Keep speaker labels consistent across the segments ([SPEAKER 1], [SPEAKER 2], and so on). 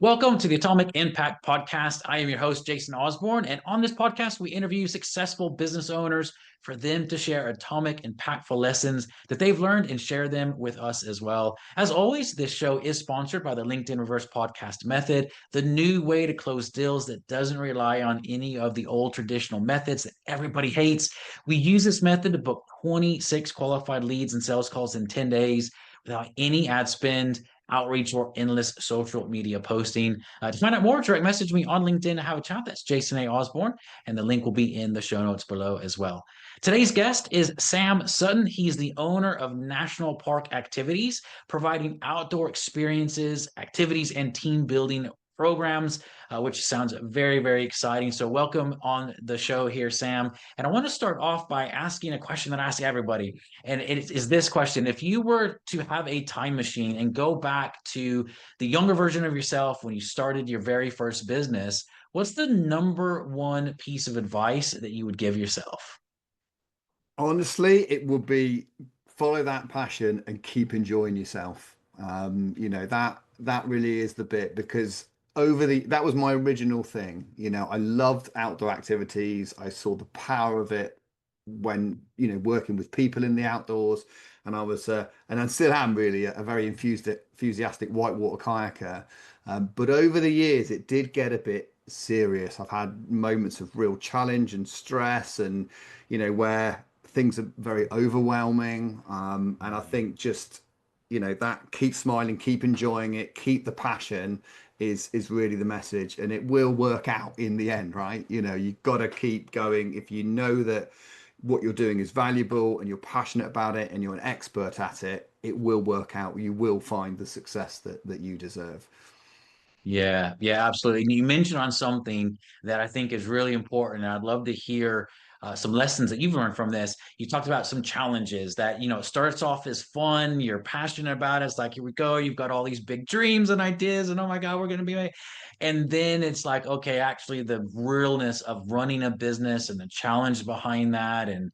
[SPEAKER 1] Welcome to the Atomic Impact Podcast. I am your host, Jason Osborne. And on this podcast, we interview successful business owners for them to share atomic, impactful lessons that they've learned and share them with us as well. As always, this show is sponsored by the LinkedIn Reverse Podcast Method, the new way to close deals that doesn't rely on any of the old traditional methods that everybody hates. We use this method to book 26 qualified leads and sales calls in 10 days without any ad spend, outreach, or endless social media posting. To find out more, direct message me on LinkedIn and have a chat. That's Jason A. Osborne, and the link will be in the show notes below as well. Today's guest is Sam Sutton. He's the owner of National Park Activities, providing outdoor experiences, activities, and team building programs, which sounds very, very exciting. So welcome on the show here, Sam. And I want to start off by asking a question that I ask everybody. And it is this question: if you were to have a time machine and go back to the younger version of yourself when you started your very first business, what's the number one piece of advice that you would give yourself?
[SPEAKER 2] Honestly, it would be follow that passion and keep enjoying yourself. That really is the bit because that was my original thing. I loved outdoor activities. I saw the power of it when, working with people in the outdoors. And I still am really a very enthusiastic whitewater kayaker. But over the years, it did get a bit serious. I've had moments of real challenge and stress and, where things are very overwhelming. And I think just, that keep smiling, keep enjoying it, keep the passion is really the message. And it will work out in the end, right? You've got to keep going. If you know that what you're doing is valuable and you're passionate about it and you're an expert at it, it will work out. You will find the success that you deserve.
[SPEAKER 1] Yeah, absolutely. And you mentioned on something that I think is really important. And I'd love to hear some lessons that you've learned from this. You talked about some challenges that, it starts off as fun. You're passionate about it. It's like, here we go. You've got all these big dreams and ideas. And oh my God, we're going to be. And then it's like, okay, actually, the realness of running a business and the challenge behind that and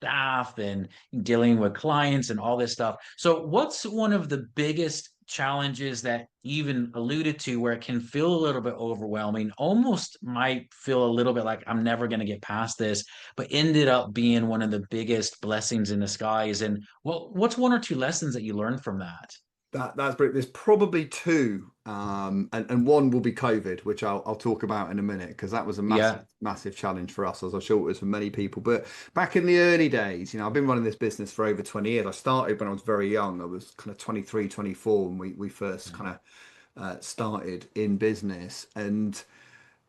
[SPEAKER 1] staff and dealing with clients and all this stuff. So, what's one of the biggest challenges that you even alluded to where it can feel a little bit overwhelming, almost might feel a little bit like I'm never going to get past this, but ended up being one of the biggest blessings in disguise? And what's one or two lessons that you learned from that?
[SPEAKER 2] That's brilliant. There's probably two, and one will be COVID, which I'll talk about in a minute because that was a
[SPEAKER 1] Yeah.
[SPEAKER 2] massive challenge for us, as I'm sure it was for many people. But back in the early days, I've been running this business for over 20 years. I started when I was very young. I was kind of 23, 24 when we first kind of started in business. And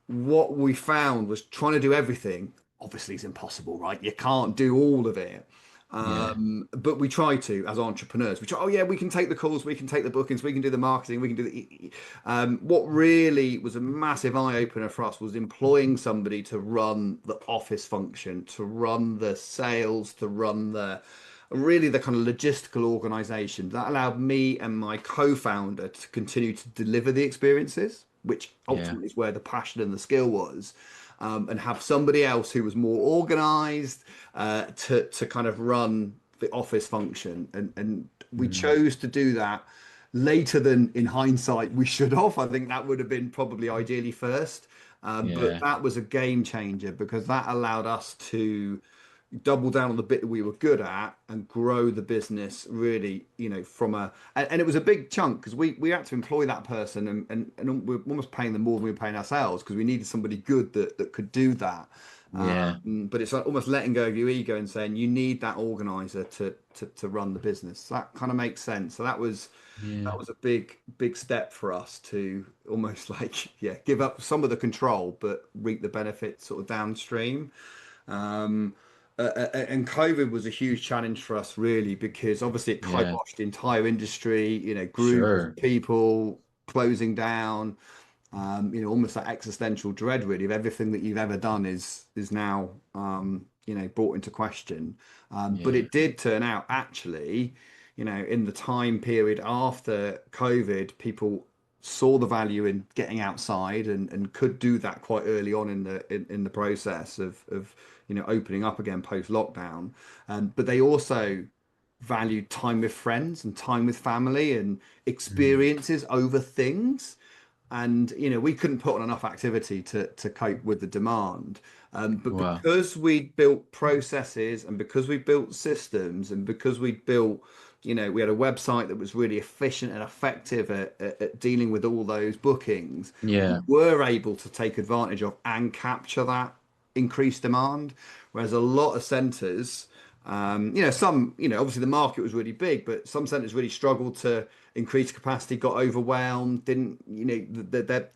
[SPEAKER 2] what we found was trying to do everything obviously is impossible, right? You can't do all of it.
[SPEAKER 1] Yeah.
[SPEAKER 2] But we try to, as entrepreneurs, we try, oh yeah, we can take the calls, we can take the bookings, we can do the marketing, we can do what really was a massive eye opener for us was employing somebody to run the office function, to run the sales, to run the really the kind of logistical organization that allowed me and my co-founder to continue to deliver the experiences, which
[SPEAKER 1] Yeah.
[SPEAKER 2] ultimately is where the passion and the skill was, and have somebody else who was more organized to kind of run the office function. And we
[SPEAKER 1] Mm.
[SPEAKER 2] chose to do that later than in hindsight we should have. I think that would have been probably ideally first. But
[SPEAKER 1] Yeah.
[SPEAKER 2] that was a game changer because that allowed us to double down on the bit that we were good at and grow the business really, from and it was a big chunk because we had to employ that person and we're almost paying them more than we were paying ourselves because we needed somebody good that could do that.
[SPEAKER 1] Yeah.
[SPEAKER 2] But it's like almost letting go of your ego and saying you need that organizer to run the business. So that kind of makes sense. So that
[SPEAKER 1] Yeah.
[SPEAKER 2] was a big step for us to almost like, yeah, give up some of the control, but reap the benefits sort of downstream. Um, and COVID was a huge challenge for us, really, because obviously it
[SPEAKER 1] Yeah.
[SPEAKER 2] kiboshed the entire industry, groups of
[SPEAKER 1] Sure.
[SPEAKER 2] people closing down, almost that existential dread, really, of everything that you've ever done is now, brought into question. But
[SPEAKER 1] Yeah.
[SPEAKER 2] it did turn out, actually, in the time period after COVID, people saw the value in getting outside and could do that quite early on in the process of opening up again post lockdown. But they also valued time with friends and time with family and
[SPEAKER 1] Mm.
[SPEAKER 2] experiences over things. and we couldn't put on enough activity to cope with the demand. But
[SPEAKER 1] Wow.
[SPEAKER 2] because we built processes, and because we built systems, and because we built, we had a website that was really efficient and effective at dealing with all those bookings, we
[SPEAKER 1] Yeah.
[SPEAKER 2] were able to take advantage of and capture that increased demand. Whereas a lot of centres, some, obviously the market was really big, but some centres really struggled to increase capacity, got overwhelmed, didn't, their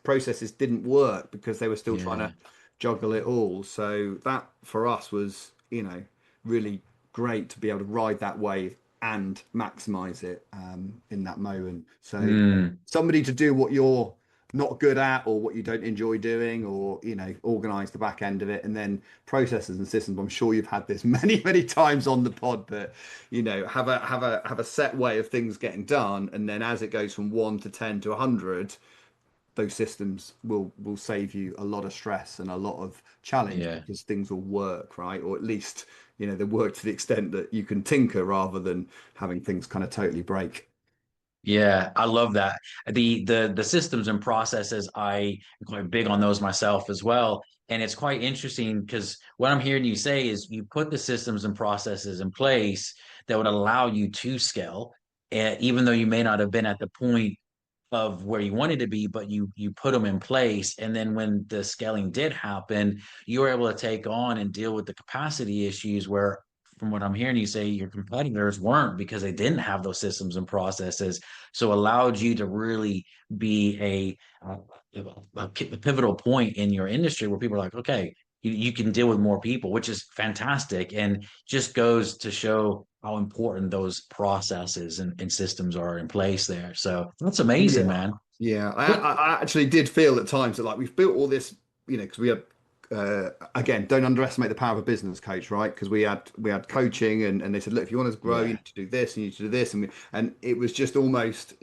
[SPEAKER 2] processes didn't work because they were still trying
[SPEAKER 1] Yeah.
[SPEAKER 2] to juggle it all. So that for us was, really great to be able to ride that wave and maximize it in that moment. So
[SPEAKER 1] Mm.
[SPEAKER 2] somebody to do what you're not good at, or what you don't enjoy doing, or organize the back end of it, and then processes and systems. I'm sure you've had this many times on the pod, but have a set way of things getting done, and then as it goes from 1 to 10 to 100, those systems will save you a lot of stress and a lot of challenge,
[SPEAKER 1] Yeah.
[SPEAKER 2] because things will work, right? Or at least they work to the extent that you can tinker, rather than having things kind of totally break.
[SPEAKER 1] Yeah, I love that. The systems and processes, I am quite big on those myself as well. And it's quite interesting because what I'm hearing you say is you put the systems and processes in place that would allow you to scale, even though you may not have been at the point of where you wanted to be, but you put them in place. And then when the scaling did happen, you were able to take on and deal with the capacity issues where, from what I'm hearing you say, your competitors weren't, because they didn't have those systems and processes. So allowed you to really be a pivotal point in your industry where people are like, okay, you can deal with more people, which is fantastic. And just goes to show how important those processes and systems are in place there. So that's amazing,
[SPEAKER 2] Yeah,
[SPEAKER 1] man.
[SPEAKER 2] yeah. I,
[SPEAKER 1] What?
[SPEAKER 2] I I actually did feel at times that, like, we've built all this, because we had, again, don't underestimate the power of a business coach, right? Because we had coaching, and they said, look, if you want to grow, you
[SPEAKER 1] Yeah.
[SPEAKER 2] need to do this, and you need to do this, and it was just almost,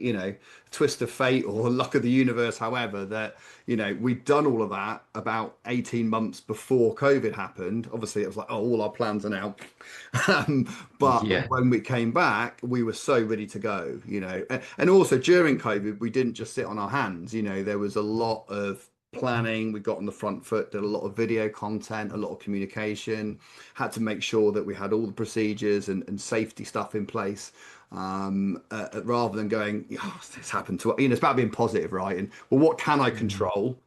[SPEAKER 2] twist of fate or luck of the universe, however, that we'd done all of that about 18 months before COVID happened. Obviously, it was like, oh, all our plans are now. But
[SPEAKER 1] Yeah.
[SPEAKER 2] when we came back, we were so ready to go, and also during COVID, we didn't just sit on our hands. There was a lot of planning. We got on the front foot, did a lot of video content, a lot of communication, had to make sure that we had all the procedures and safety stuff in place. Rather than going, oh, this happened to, it's about being positive, right? And, well, what can I
[SPEAKER 1] Mhm.
[SPEAKER 2] control?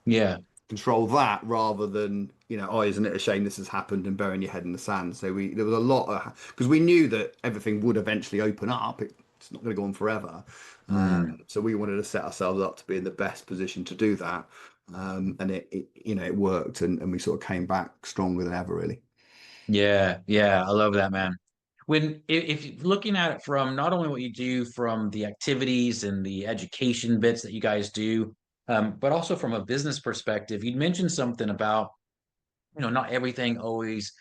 [SPEAKER 1] Yeah.
[SPEAKER 2] Control that, rather than, oh, isn't it a shame this has happened, and burying your head in the sand. So there was a lot of, because we knew that everything would eventually open up. It's not going to go on forever.
[SPEAKER 1] Mm.
[SPEAKER 2] So we wanted to set ourselves up to be in the best position to do that. And it worked, and we sort of came back stronger than ever, really.
[SPEAKER 1] Yeah. Yeah. I love that, man. If you're looking at it from not only what you do from the activities and the education bits that you guys do, but also from a business perspective, you'd mentioned something about, not everything always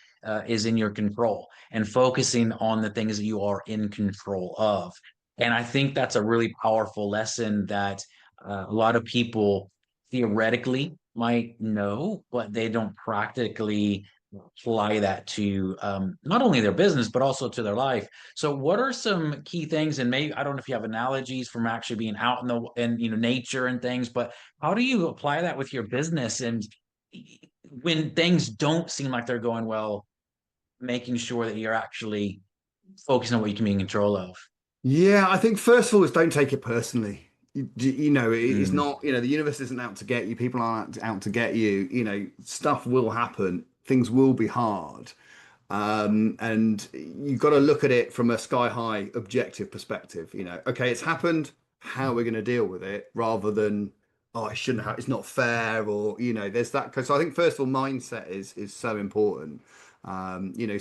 [SPEAKER 1] is in your control, and focusing on the things that you are in control of. And I think that's a really powerful lesson that a lot of people theoretically might know, but they don't practically apply that to not only their business, but also to their life. So what are some key things? And maybe, I don't know if you have analogies from actually being out in nature and things, but how do you apply that with your business? And when things don't seem like they're going well, making sure that you're actually focusing on what you can be in control of.
[SPEAKER 2] Yeah, I think first of all is, don't take it personally. It's
[SPEAKER 1] Mm,
[SPEAKER 2] not, the universe isn't out to get you. People aren't out to get you. Stuff will happen. Things will be hard. And you've got to look at it from a sky high objective perspective. Okay, it's happened. How are we going to deal with it? Rather than, oh, I shouldn't have. It's not fair, or there's that. So I think first of all, mindset is so important.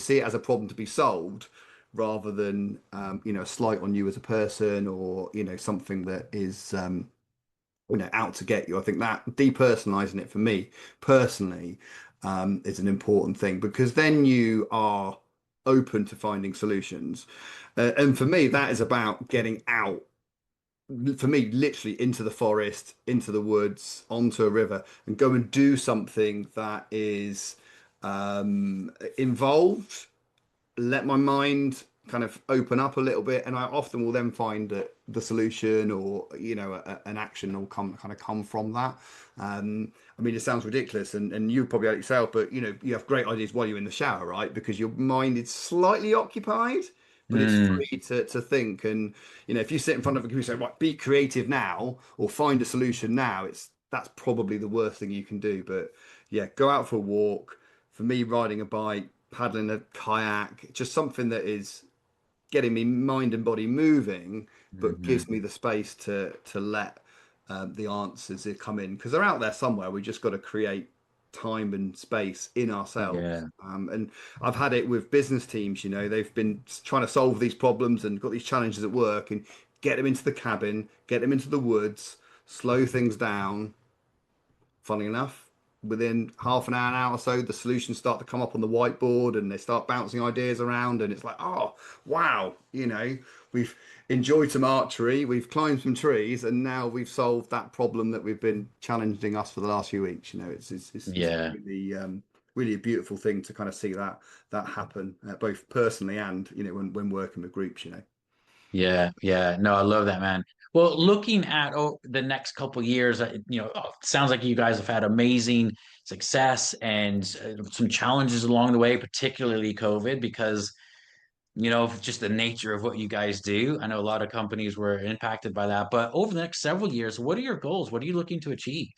[SPEAKER 2] See it as a problem to be solved, rather than a slight on you as a person, or something that is out to get you. I think that depersonalizing it, for me personally, is an important thing, because then you are open to finding solutions. And for me, that is about getting out. For me, literally into the forest, into the woods, onto a river, and go and do something that is involved. Let my mind kind of open up a little bit, and I often will then find that the solution or an action will come from that. I mean, it sounds ridiculous, and you probably had it yourself, but you have great ideas while you're in the shower, right? Because your mind is slightly occupied, but it's
[SPEAKER 1] Mm,
[SPEAKER 2] free to think. And if you sit in front of a computer and say, right, be creative now or find a solution now, that's probably the worst thing you can do. But yeah, go out for a walk. For me, riding a bike, paddling a kayak, just something that is getting me mind and body moving, but gives
[SPEAKER 1] mhm.
[SPEAKER 2] me the space to let the answers come in, because they're out there somewhere. We just got to create time and space in ourselves.
[SPEAKER 1] Yeah,
[SPEAKER 2] And I've had it with business teams. They've been trying to solve these problems and got these challenges at work, and get them into the cabin, get them into the woods, slow things down. Funny enough, within half an hour or so, the solutions start to come up on the whiteboard and they start bouncing ideas around. And it's like, oh, wow, we've enjoyed some archery, we've climbed some trees, and now we've solved that problem that we've been challenging us for the last few weeks. It's
[SPEAKER 1] yeah.
[SPEAKER 2] really, really a beautiful thing to kind of see that happen, both personally and, when working with groups.
[SPEAKER 1] Yeah, yeah. No, I love that, man. Well, looking at the next couple years, sounds like you guys have had amazing success and some challenges along the way, particularly COVID, because of just the nature of what you guys do. I know a lot of companies were impacted by that, but over the next several years, what are your goals? What are you looking to achieve?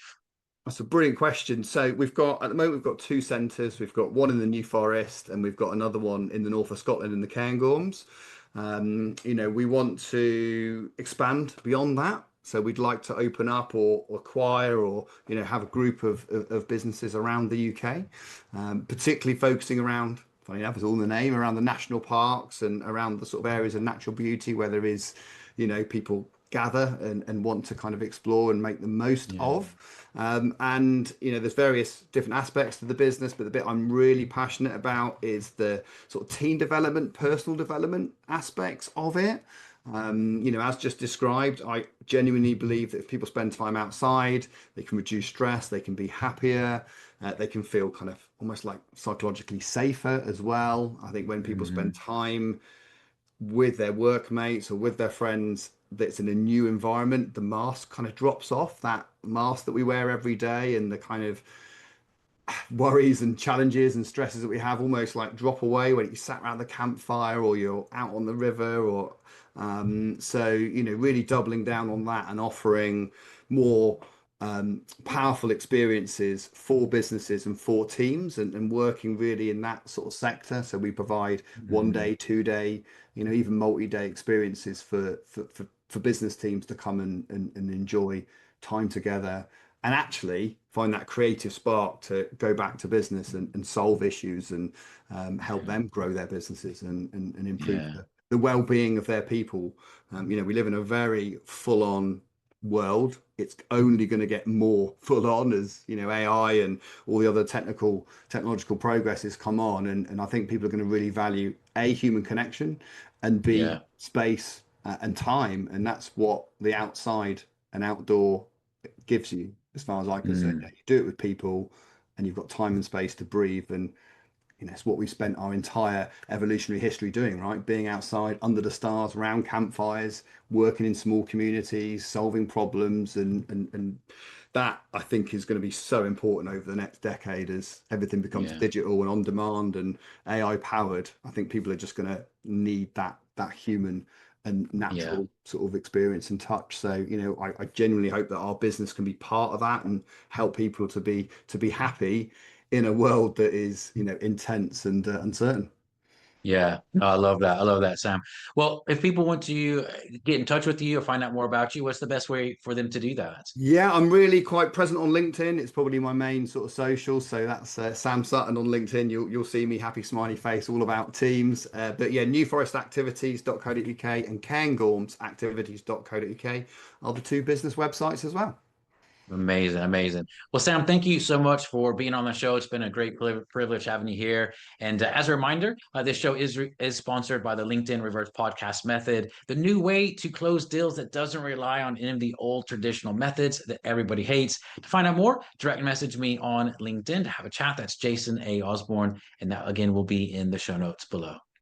[SPEAKER 2] That's a brilliant question. So we've got, at the moment, we've got two centres. We've got one in the New Forest, and we've got another one in the north of Scotland in the Cairngorms. We want to expand beyond that. So we'd like to open up or acquire or have a group of businesses around the UK, particularly focusing around, funny enough, it's all in the name, around the national parks and around the sort of areas of natural beauty where there is, people gather and want to kind of explore and make the most
[SPEAKER 1] Yeah.
[SPEAKER 2] of. And there's various different aspects to the business, but the bit I'm really passionate about is the sort of team development, personal development aspects of it. As just described, I genuinely believe that if people spend time outside, they can reduce stress, they can be happier, they can feel kind of almost like psychologically safer as well. I think when people
[SPEAKER 1] Hmm.
[SPEAKER 2] spend time with their workmates or with their friends that's in a new environment, the mask kind of drops off, that mask that we wear every day, and the kind of worries and challenges and stresses that we have almost like drop away when you sat around the campfire or you're out on the river or really doubling down on that and offering more powerful experiences for businesses and for teams, and working really in that sort of sector. So we provide one
[SPEAKER 1] Hmm.
[SPEAKER 2] day, 2 day, even multi-day experiences for business teams to come and enjoy time together and actually find that creative spark to go back to business and solve issues and help them grow their businesses and improve
[SPEAKER 1] Yeah.
[SPEAKER 2] the well-being of their people. We live in a very full-on world. It's only going to get more full on as AI and all the other technological progresses come on, and I think people are going to really value a human connection and b
[SPEAKER 1] Yeah.
[SPEAKER 2] space and time, and that's what the outside and outdoor gives you, as far as I can say.
[SPEAKER 1] Mm.
[SPEAKER 2] You do it with people, and you've got time and space to breathe, and it's what we spent our entire evolutionary history doing, right? Being outside under the stars, around campfires, working in small communities, solving problems, and that I think is going to be so important over the next decade as everything becomes
[SPEAKER 1] Yeah.
[SPEAKER 2] digital and on demand and AI powered. I think people are just going to need that human and
[SPEAKER 1] Yeah.
[SPEAKER 2] natural sort of experience and touch. So, I genuinely hope that our business can be part of that and help people to be happy in a world that is, intense and uncertain.
[SPEAKER 1] Yeah. No, I love that. I love that, Sam. Well, if people want to get in touch with you or find out more about you, what's the best way for them to do that?
[SPEAKER 2] Yeah, I'm really quite present on LinkedIn. It's probably my main sort of social. So that's Sam Sutton on LinkedIn. You'll see me, happy smiley face, all about teams. But yeah, newforestactivities.co.uk and cairngormsactivities.co.uk are the two business websites as well.
[SPEAKER 1] Amazing, amazing. Well, Sam, thank you so much for being on the show. It's been a great privilege having you here. And as a reminder, this show is sponsored by the LinkedIn Reverse Podcast Method, the new way to close deals that doesn't rely on any of the old traditional methods that everybody hates. To find out more, direct message me on LinkedIn to have a chat. That's Jason A. Osborne, and that again will be in the show notes below.